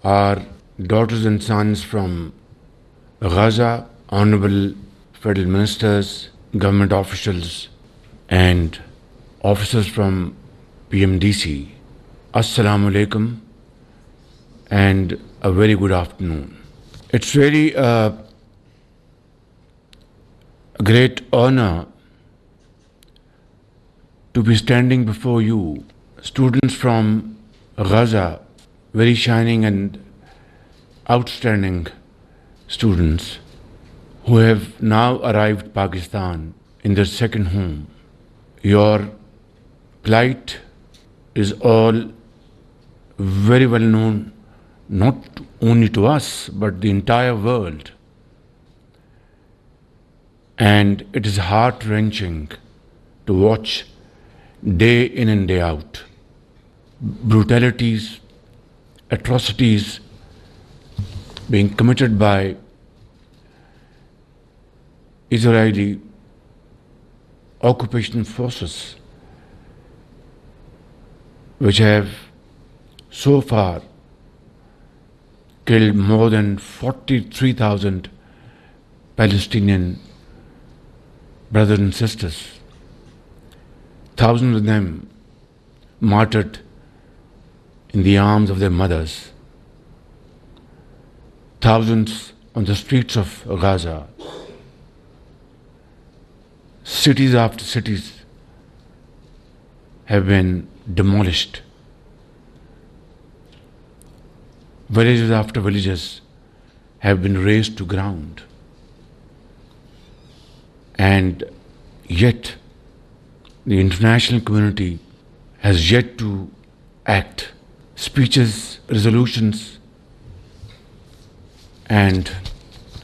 our daughters and sons from Gaza, honorable federal ministers, government officials, and officers from PMDC, Assalamu alaikum and a very good afternoon. It's really a great honor to be standing before you, students from Gaza, very shining and outstanding students who have now arrived in Pakistan in their second home. Your plight is all very well known, not only to us, but the entire world. And it is heart-wrenching to watch day in and day out brutalities, atrocities being committed by Israeli occupation forces, which have so far killed more than 43,000 Palestinian brothers and sisters, thousands of them martyred in the arms of their mothers, thousands on the streets of Gaza. Cities after cities have been demolished. Villages after villages have been razed to ground. And yet, the international community has yet to act. Speeches, resolutions, and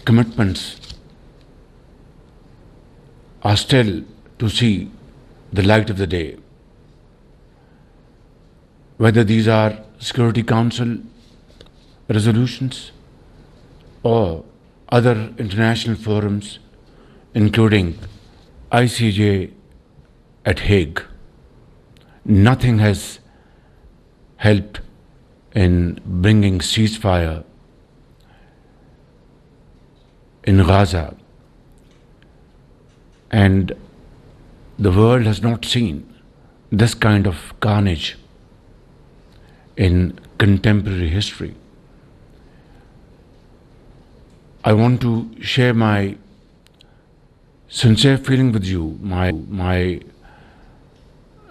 commitments are still to see the light of the day. Whether these are Security Council resolutions or other international forums, including ICJ at Hague, nothing has helped in bringing ceasefire in Gaza. And the world has not seen this kind of carnage in contemporary history. I want to share my sincere feeling with you, my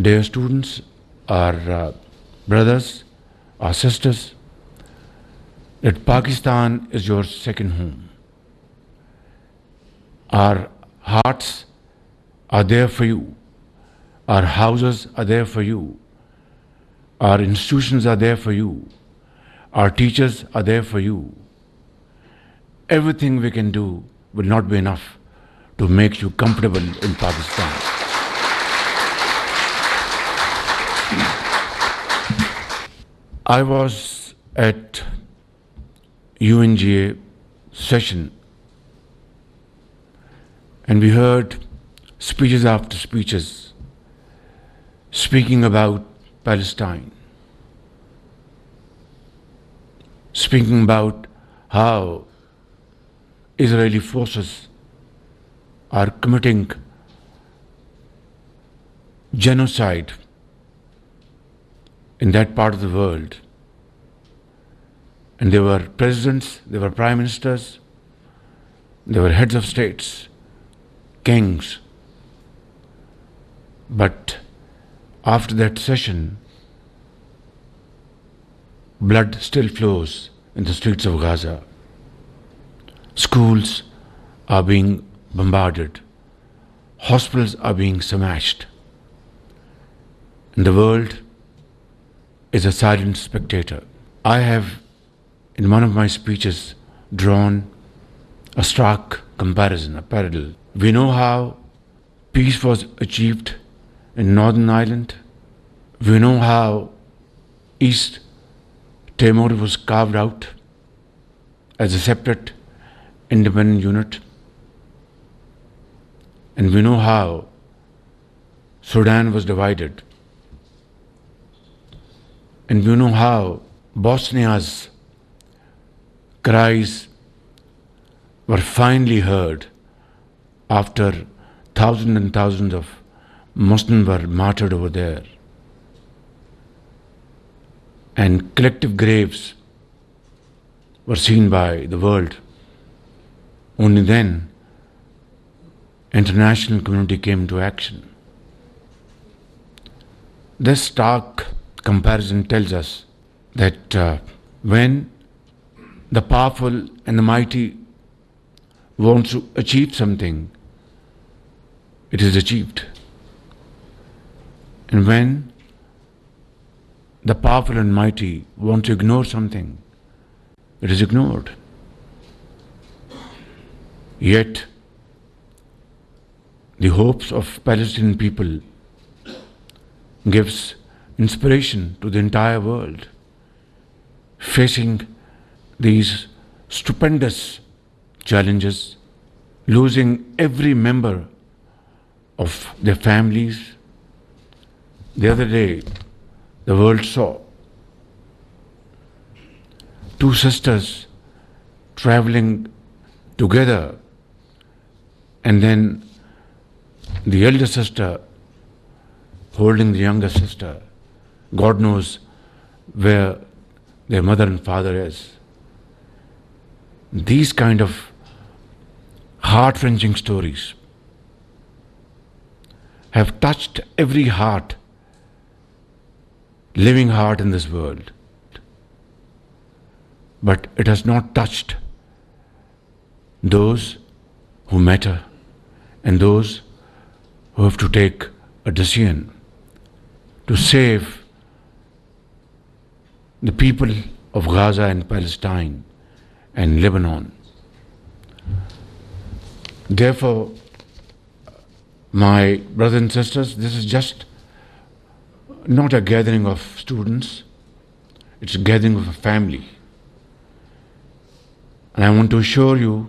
dear students, our brothers, our sisters, that Pakistan is your second home. Our hearts are there for you. Our houses are there for you. Our institutions are there for you. Our teachers are there for you. Everything we can do will not be enough to make you comfortable in Pakistan. I was at UNGA session and we heard speeches after speeches speaking about Palestine, speaking about how Israeli forces are committing genocide in that part of the world. And there were presidents, there were prime ministers, there were heads of states, kings. But after that session, blood still flows in the streets of Gaza. Schools are being bombarded. Hospitals are being smashed. And the world is a silent spectator. I have, in one of my speeches, drawn a stark comparison, a parallel. We know how peace was achieved in Northern Ireland. We know how East Timor was carved out as a separate independent unit. And we know how Sudan was divided. And we know how Bosnia's cries were finally heard after thousands and thousands of Muslims were martyred over there, and collective graves were seen by the world. Only then international community came to action. This stark comparison tells us that when the powerful and the mighty wants to achieve something, it is achieved. And when the powerful and mighty want to ignore something, it is ignored. Yet, the hopes of Palestinian people gives inspiration to the entire world, facing these stupendous challenges, losing every member of their families. The other day, the world saw two sisters traveling together, and then the elder sister holding the younger sister. God knows where their mother and father is. These kind of heart-wrenching stories have touched every heart, living heart in this world. But it has not touched those who matter and those who have to take a decision to save the people of Gaza and Palestine and Lebanon. Therefore, my brothers and sisters, this is just not a gathering of students, it's a gathering of a family. And I want to assure you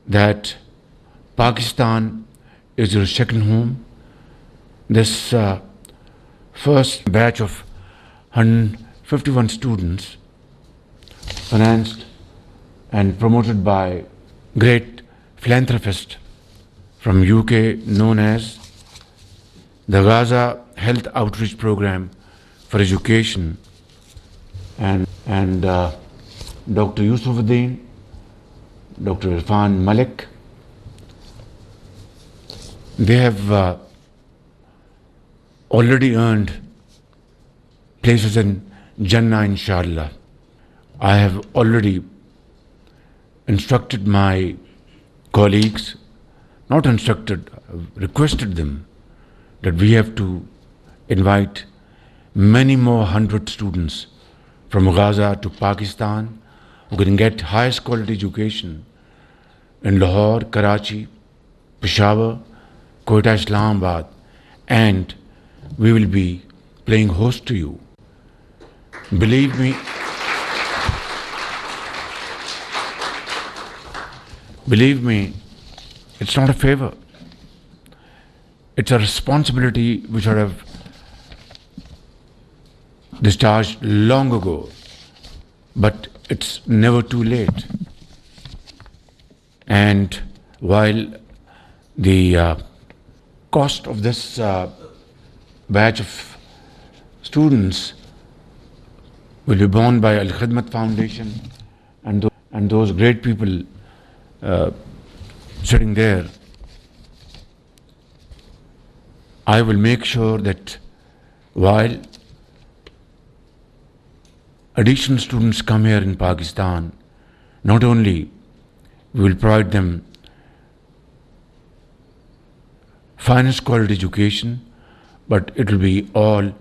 that Pakistan is your second home. This first batch of 151 students, financed and promoted by great philanthropist from UK known as the Gaza Health Outreach Program for Education, and Dr. Yusufuddin, Dr. Irfan Malik. They have already earned places in Jannah, inshallah. I have already instructed my colleagues, not instructed, requested them that we have to invite many more 100 students from Gaza to Pakistan who can get highest quality education in Lahore, Karachi, Peshawar, Quetta, Islamabad, and we will be playing host to you. Believe me, it's not a favor. It's a responsibility which I have discharged long ago, but it's never too late. And while the cost of this batch of students will be borne by Al Khidmat Foundation and those great people sitting there, I will make sure that while additional students come here in Pakistan, not only we will provide them finest quality education, but it will be all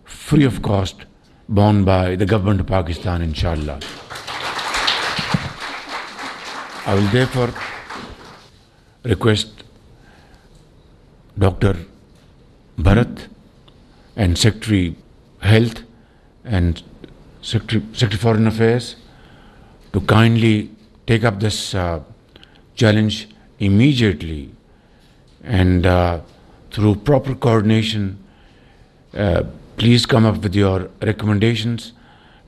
free of cost, borne by the government of Pakistan, inshallah. I will therefore request Dr. Bharat and Secretary Health and Secretary Foreign Affairs to kindly take up this challenge immediately, and through proper coordination, please come up with your recommendations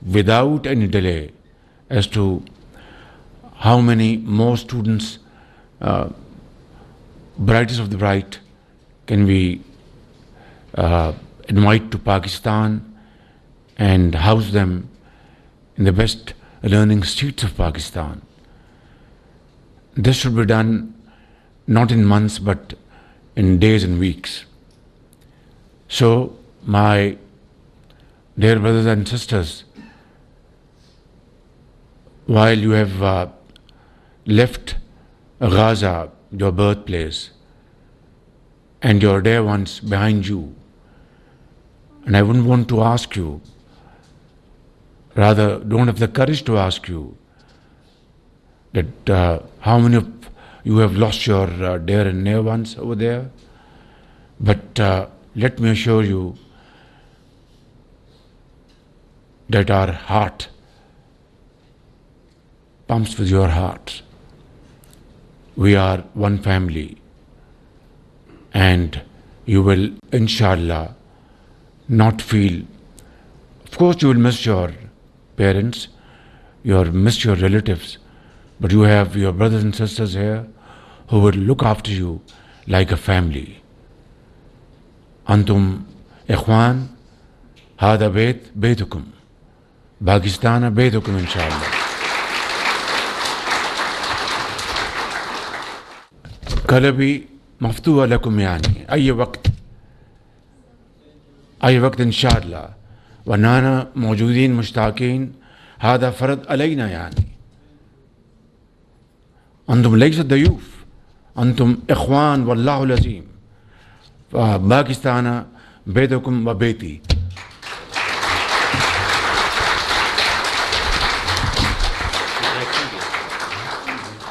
without any delay, as to how many more students, brightest of the bright, can we invite to Pakistan and house them in the best learning streets of Pakistan. This should be done not in months but in days and weeks. So, my dear brothers and sisters, while you have left Gaza, your birthplace, and your dear ones behind you, and I wouldn't want to ask you, rather don't have the courage to ask you, that how many of you have lost your dear and near ones over there. But let me assure you that our heart pumps with your heart. We are one family, and you will, inshallah, not feel. Of course, you will miss your parents, you will miss your relatives, but you have your brothers and sisters here who will look after you like a family. Antum ikhwan, hada bayt baytukum, Pakistan baytukum inshallah. قلبي مفتوح لكم يعني أي وقت إن شاء الله، ونانا موجودين مشتاقين، هذا فرض علينا يعني. أنتم ليس ضيوف، أنتم إخوان والله العظيم. باكستان بيتكم وبيتي.